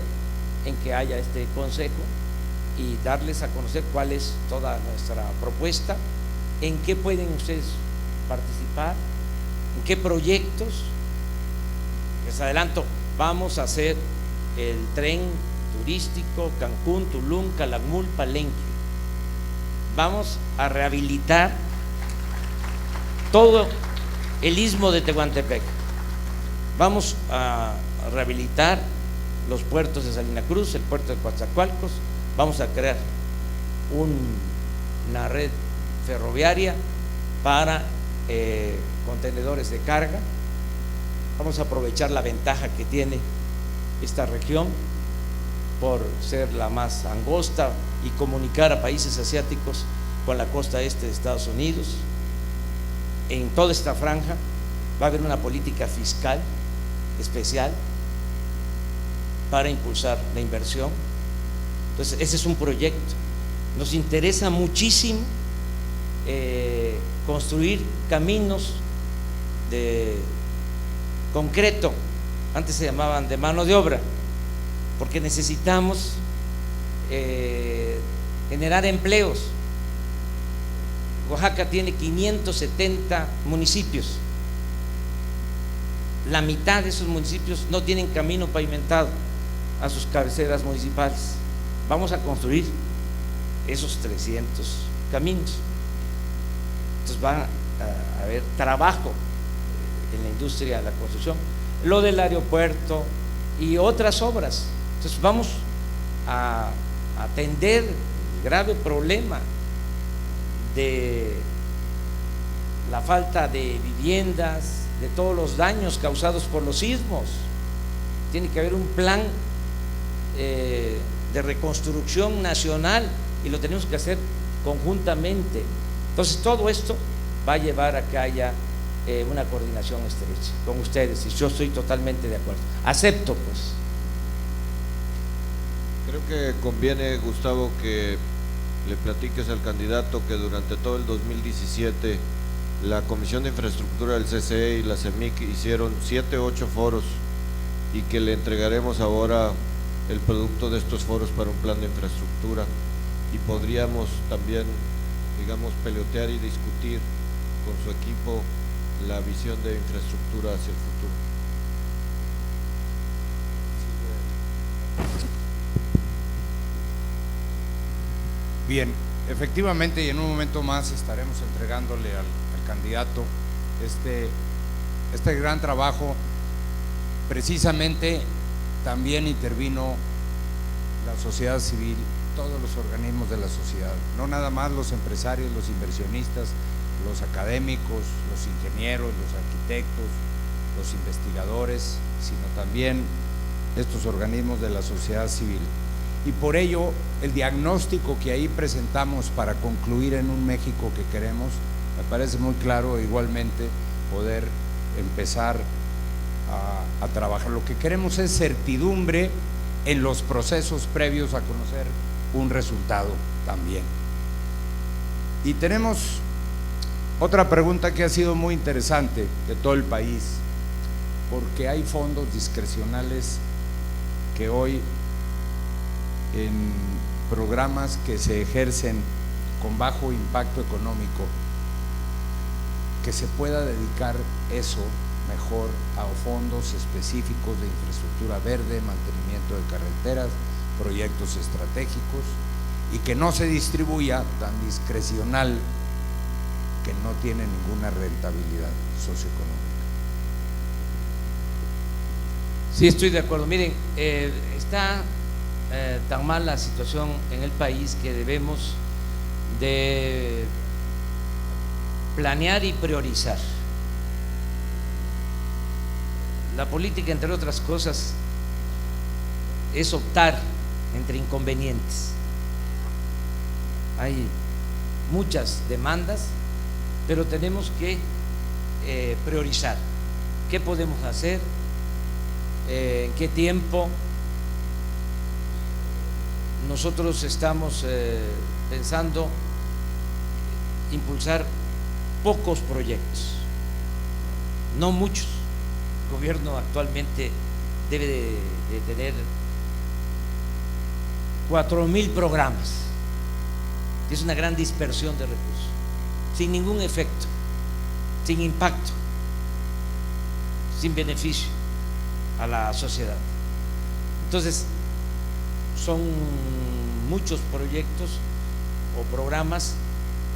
en que haya este consejo y darles a conocer cuál es toda nuestra propuesta, en qué pueden ustedes participar, en qué proyectos. Les adelanto, vamos a hacer el tren turístico Cancún, Tulum, Calakmul, Palenque. Vamos a rehabilitar todo el istmo de Tehuantepec. Vamos a rehabilitar los puertos de Salina Cruz, el puerto de Coatzacoalcos. Vamos a crear una red ferroviaria para contenedores de carga. Vamos a aprovechar la ventaja que tiene esta región por ser la más angosta y comunicar a países asiáticos con la costa este de Estados Unidos. En toda esta franja va a haber una política fiscal especial para impulsar la inversión. Entonces ese es un proyecto. Nos interesa muchísimo construir caminos de concreto, antes se llamaban de mano de obra, porque necesitamos generar empleos. Oaxaca tiene 570 municipios. La mitad de esos municipios no tienen camino pavimentado. a sus cabeceras municipales. Vamos a construir esos 300 caminos. Entonces va a haber trabajo en la industria de la construcción, lo del aeropuerto y otras obras. Entonces vamos a atender el grave problema de la falta de viviendas, de todos los daños causados por los sismos. Tiene que haber un plan de reconstrucción nacional y lo tenemos que hacer conjuntamente. Entonces todo esto va a llevar a que haya una coordinación estrecha con ustedes, y yo estoy totalmente de acuerdo. Acepto, pues. Creo que conviene, Gustavo, que le platiques al candidato que durante todo el 2017 la Comisión de Infraestructura del CCE y la CEMIC hicieron 7 u 8 foros, y que le entregaremos ahora el producto de estos foros para un plan de infraestructura, y podríamos también, digamos, pelotear y discutir con su equipo la visión de infraestructura hacia el futuro. Bien, efectivamente, y en un momento más estaremos entregándole al candidato este gran trabajo. Precisamente también intervino la sociedad civil, todos los organismos de la sociedad, no nada más los empresarios, los inversionistas, los académicos, los ingenieros, los arquitectos, los investigadores, sino también estos organismos de la sociedad civil. Y por ello el diagnóstico que ahí presentamos para concluir en un México que queremos, me parece muy claro. Igualmente poder empezar a trabajar. Lo que queremos es certidumbre en los procesos previos a conocer un resultado también. Y tenemos otra pregunta que ha sido muy interesante de todo el país, porque hay fondos discrecionales que hoy, en programas que se ejercen con bajo impacto económico, que se pueda dedicar eso mejor a fondos específicos de infraestructura verde, mantenimiento de carreteras, proyectos estratégicos, y que no se distribuya tan discrecional que no tiene ninguna rentabilidad socioeconómica. Sí, estoy de acuerdo. Miren, está tan mal la situación en el país que debemos de planear y priorizar. La política, entre otras cosas, es optar entre inconvenientes. Hay muchas demandas, pero tenemos que priorizar. ¿Qué podemos hacer? ¿En qué tiempo? Nosotros estamos pensando impulsar pocos proyectos, no muchos. El gobierno actualmente debe de tener 4,000 programas. Es una gran dispersión de recursos, sin ningún efecto, sin impacto, sin beneficio a la sociedad. Entonces, son muchos proyectos o programas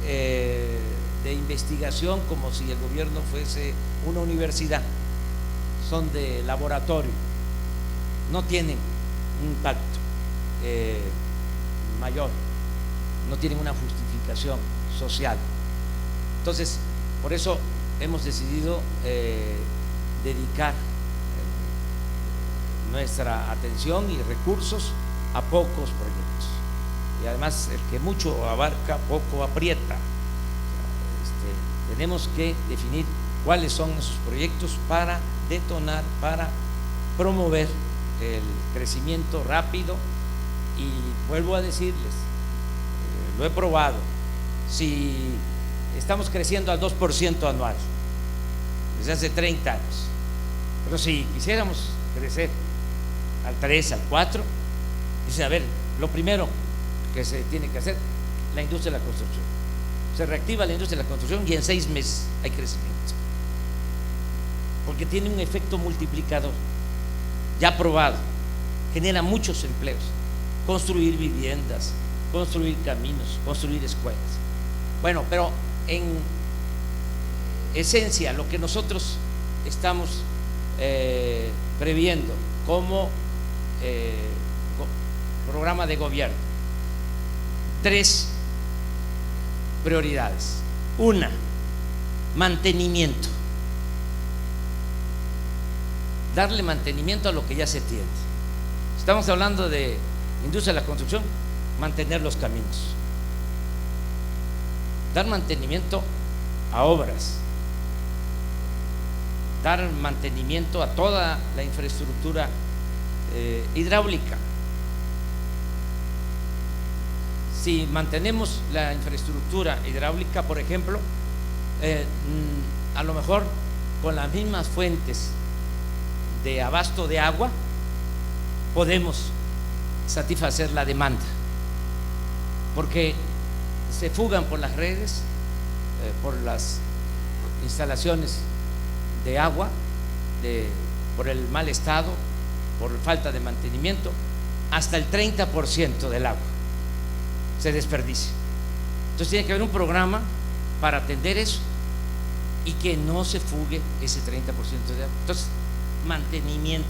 de investigación, como si el gobierno fuese una universidad. Son de laboratorio, no tienen un impacto mayor, no tienen una justificación social. Entonces, por eso hemos decidido dedicar nuestra atención y recursos a pocos proyectos. Y además, el que mucho abarca, poco aprieta. Tenemos que definir cuáles son esos proyectos para detonar, para promover el crecimiento rápido. Y vuelvo a decirles, lo he probado, si estamos creciendo al 2% anual desde hace 30 años, pero si quisiéramos crecer al 3, al 4, dice, a ver, lo primero que se tiene que hacer, la industria de la construcción. Se reactiva la industria de la construcción y en 6 meses hay crecimiento, porque tiene un efecto multiplicador ya probado, genera muchos empleos. Construir viviendas, construir caminos, construir escuelas. Bueno, pero en esencia lo que nosotros estamos previendo como programa de gobierno, 3 prioridades. Una, mantenimiento. Darle mantenimiento a lo que ya se tiene. Estamos hablando de industria de la construcción, mantener los caminos. Dar mantenimiento a obras. Dar mantenimiento a toda la infraestructura hidráulica. Si mantenemos la infraestructura hidráulica, por ejemplo, a lo mejor con las mismas fuentes de abasto de agua podemos satisfacer la demanda, porque se fugan por las redes, por las instalaciones de agua, por el mal estado, por falta de mantenimiento, hasta el 30% del agua se desperdicia. Entonces tiene que haber un programa para atender eso y que no se fugue ese 30% de agua. Entonces, mantenimiento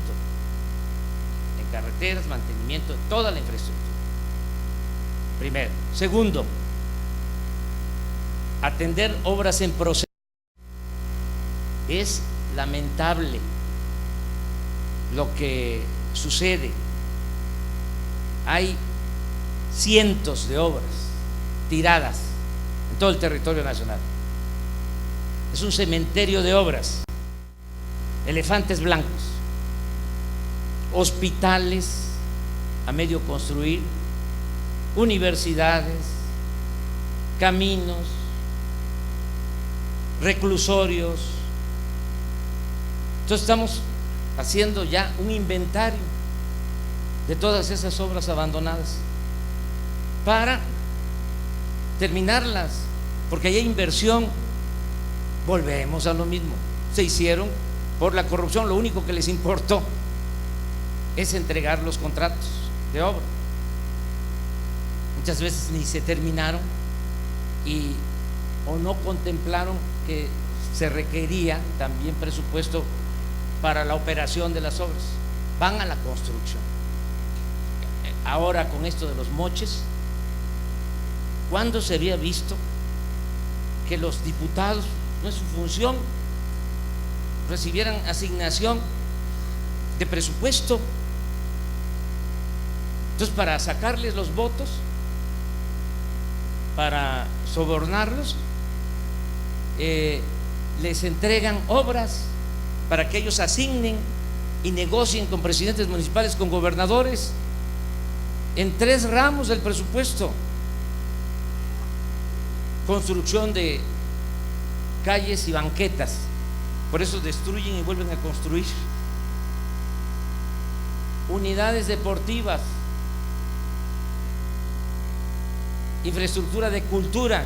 en carreteras, mantenimiento de toda la infraestructura. Primero. Segundo, atender obras en proceso. Es lamentable lo que sucede. Hay cientos de obras tiradas en todo el territorio nacional. Es un cementerio de obras. Elefantes blancos, hospitales a medio construir, universidades, caminos, reclusorios. Entonces estamos haciendo ya un inventario de todas esas obras abandonadas para terminarlas, porque hay inversión. Volvemos a lo mismo, se hicieron por la corrupción. Lo único que les importó es entregar los contratos de obra. Muchas veces ni se terminaron o no contemplaron que se requería también presupuesto para la operación de las obras. Van a la construcción. Ahora con esto de los moches, ¿cuándo se había visto que los diputados, no es su función, recibieran asignación de presupuesto? Entonces, para sacarles los votos, para sobornarlos, les entregan obras para que ellos asignen y negocien con presidentes municipales, con gobernadores, en 3 ramos del presupuesto: construcción de calles y banquetas. Por eso destruyen y vuelven a construir. Unidades deportivas, infraestructura de cultura.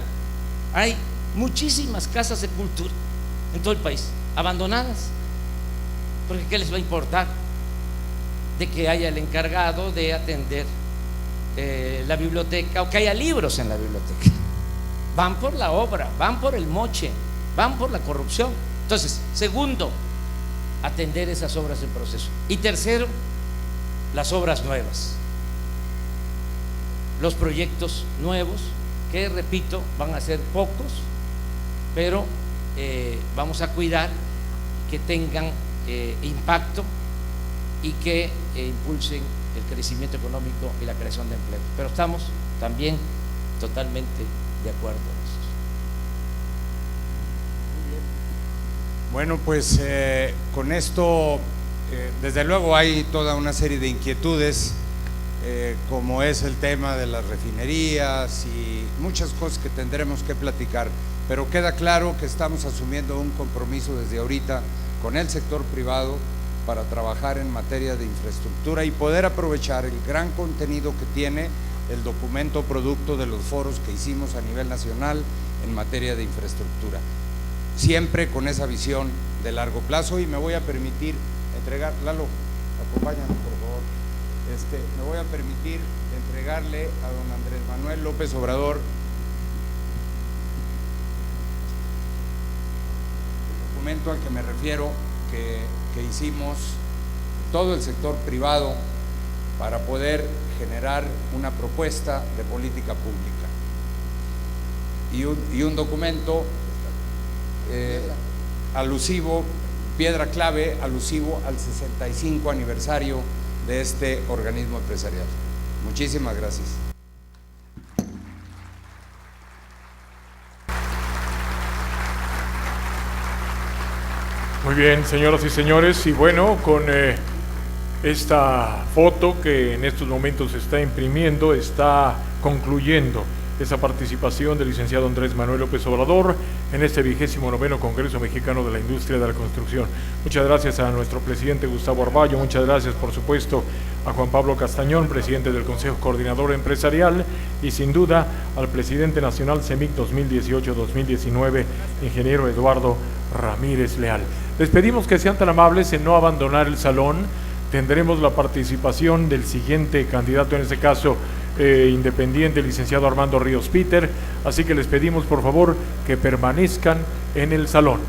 Hay muchísimas casas de cultura en todo el país abandonadas, porque ¿qué les va a importar de que haya el encargado de atender la biblioteca o que haya libros en la biblioteca? Van por la obra, van por el moche, van por la corrupción. Entonces, segundo, atender esas obras en proceso. Y tercero, las obras nuevas, los proyectos nuevos, que repito, van a ser pocos, pero vamos a cuidar que tengan impacto y que impulsen el crecimiento económico y la creación de empleo. Pero estamos también totalmente de acuerdo en eso. Bueno, pues con esto, desde luego hay toda una serie de inquietudes, como es el tema de las refinerías y muchas cosas que tendremos que platicar, pero queda claro que estamos asumiendo un compromiso desde ahorita con el sector privado para trabajar en materia de infraestructura y poder aprovechar el gran contenido que tiene el documento producto de los foros que hicimos a nivel nacional en materia de infraestructura, siempre con esa visión de largo plazo. Y me voy a permitir entregar, Lalo, acompáñanos por favor, Me voy a permitir entregarle a don Andrés Manuel López Obrador el documento al que me refiero, que hicimos todo el sector privado para poder generar una propuesta de política pública y un documento alusivo, piedra clave, alusivo al 65 aniversario de este organismo empresarial. Muchísimas gracias. Muy bien, señoras y señores, y bueno, con esta foto que en estos momentos se está imprimiendo, está concluyendo esa participación del licenciado Andrés Manuel López Obrador en este 29º Congreso Mexicano de la Industria de la Construcción. Muchas gracias a nuestro presidente Gustavo Arballo, muchas gracias por supuesto a Juan Pablo Castañón, presidente del Consejo Coordinador Empresarial, y sin duda al presidente nacional CEMIC 2018-2019, ingeniero Eduardo Ramírez Leal. Les pedimos que sean tan amables en no abandonar el salón. Tendremos la participación del siguiente candidato, en este caso independiente, el licenciado Armando Ríos Peter, así que les pedimos por favor que permanezcan en el salón.